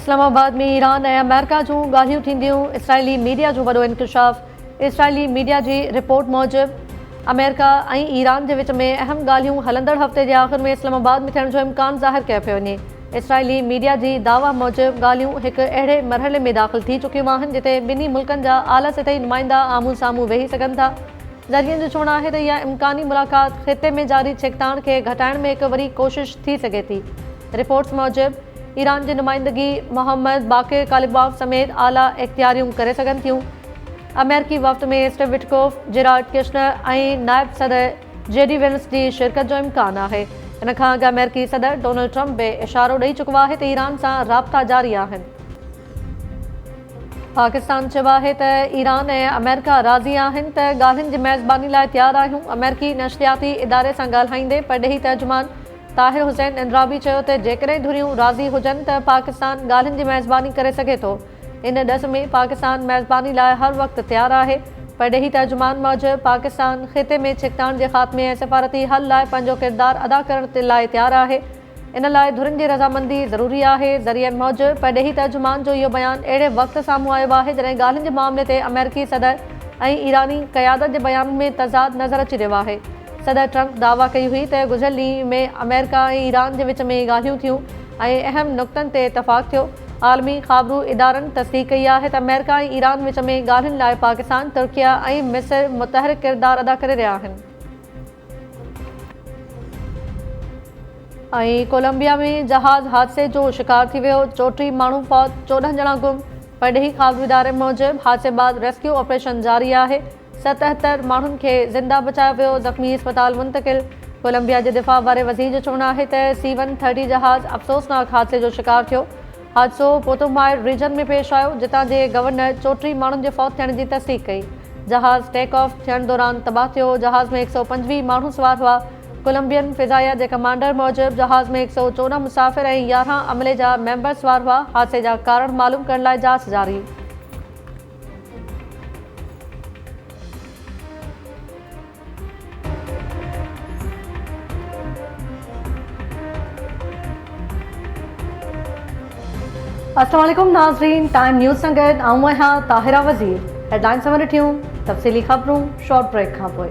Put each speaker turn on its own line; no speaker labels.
इस्लामाबाद में ईरान ऐं अमेरिका जूं ॻाल्हियूं थींदियूं। इसराइली मीडिया जो वॾो इंकशाफ। इसराइली मीडिया जी रिपोर्ट मूजिबि अमेरिका ऐं ईरान जे विच में अहम ॻाल्हियूं हलंदड़ हफ़्ते जे आख़िर में इस्लामाबाद में थियण जो इम्कान ज़ाहिर कयो पियो वञे। इसराइली मीडिया जी दावा मूजिबि ॻाल्हियूं हिकु अहिड़े मरहले में दाख़िल थी चुकियूं आहिनि जिते ॿिन्ही मुल्कनि जा आला सतही नुमाइंदा आम्हूं साम्हूं वेही सघनि था। ज़रियनि जो चवणु आहे त इहा इम्कानी मुलाक़ात ख़िते में जारी छिकताण खे घटाइण में हिकु वॾी कोशिश थी सघे थी। रिपोर्ट्स मूजिबि ईरान जी नुमाइंदगी मोहम्मद बाक़िर कालिबाफ समेत आला इख़्तियारियूं करे सघनि थियूं। अमेरिकी वफ़्त में स्टीव विटकोफ, जेराड किशनर ऐं नायब सदर जेडी वेंस जी शिरकत जो इम्कान आहे। इन खां अॻु अमेरिकी सदर डोनाल्ड ट्रम्प बि इशारो ॾेई चुको आहे त ईरान सां राब्ता जारी आहिनि। पाकिस्तान चयो आहे त ईरान ऐं अमेरिका राज़ी आहिनि त ॻाल्हियुनि जी मेज़बानी लाइ तयारु आहियूं। अमेरिकी नशरियाती इदारे सां ॻाल्हाईंदे परॾेही तर्जुमान ताहिर हुसैन इंद्राबी चयो त जेकॾहिं धुरियूं राज़ी हुजनि त पाकिस्तान ॻाल्हियुनि जी मेज़बानी करे सघे थो। इन ॾस में पाकिस्तान मेज़बानी लाइ हर वक़्तु तयारु आहे। परॾेही तर्जुमान मूजिबि पाकिस्तान ख़िते में छिकताण जे ख़ात्मे ऐं सिफ़ारती हल लाइ पंहिंजो किरदारु अदा करण लाइ तयारु आहे। इन लाइ धुरियुनि जी रज़ामंदी ज़रूरी आहे। ज़रियनि मूजिबि परॾेही तर्जुमान जो इहो बयानु अहिड़े वक़्तु साम्हूं आयो आहे जॾहिं ॻाल्हियुनि जे मामले ते अमेरिकी सदर ऐं ईरानी क़यादत जे बयाननि में तज़ाद नज़र अची रहियो आहे। सदर ट्रम्प दावा कई हुई त गुज़िरियल ॾींहं में अमेरिका ऐं ईरान जे विच में ॻाल्हियूं थियूं ऐं अहम नुक़्तनि ते इतफ़ाक़ थियो। आलमी ख़ाबरू इदारनि तस्दीक़ कई आहे त अमेरिका ऐं ईरान विच में ॻाल्हियुनि लाइ पाकिस्तान, तुर्किया ऐं मिस्र मुतहरिक किरदारु अदा करे रहिया आहिनि। ऐं कोलंबिया में जहाज़ हादसे जो शिकार थी वियो। 34 माण्हू फौत, 14 ॼणा गुम। परॾेही ख़ाबरू इदारे मूजिबि हादसे बाद रेस्क्यू ऑपरेशन जारी आहे। 77 माण्हुनि खे ज़िंदा बचायो वियो, ज़ख़्मी अस्पताल मुंतक़िल। कोलंबिया जे दिफ़ा वारे वज़ीर जो चवणु आहे त C-130 जहाज़ अफ़सोसनाक हादसे जो शिकार थियो। हादसो पोतोमायर रीजन में पेश आयो, जितां जे गवर्नर 34 माण्हुनि जे फौत थियण जी तस्दीक़ कई। जहाज़ टेक ऑफ थियण दौरान तबाह थियो। जहाज़ में 125 माण्हू सवार हुआ। कोलंबियन फ़िज़ाइया जे कमांडर मूजिबि जहाज़ में 114 मुसाफ़िर ऐं 11 अमले जा मेंबर सवार हुआ। हादसे जा कारण मालूम करण लाइ जांच जारी। अस्सलाम वालेकुम नाज़रीन, टाइम न्यूज़ सां गॾु आऊं आहियां ताहिरा वज़ीर। हेडलाइंस सां ॾिठियूं तफ़सीली ख़बरूं शॉर्ट ब्रेक खां पोइ।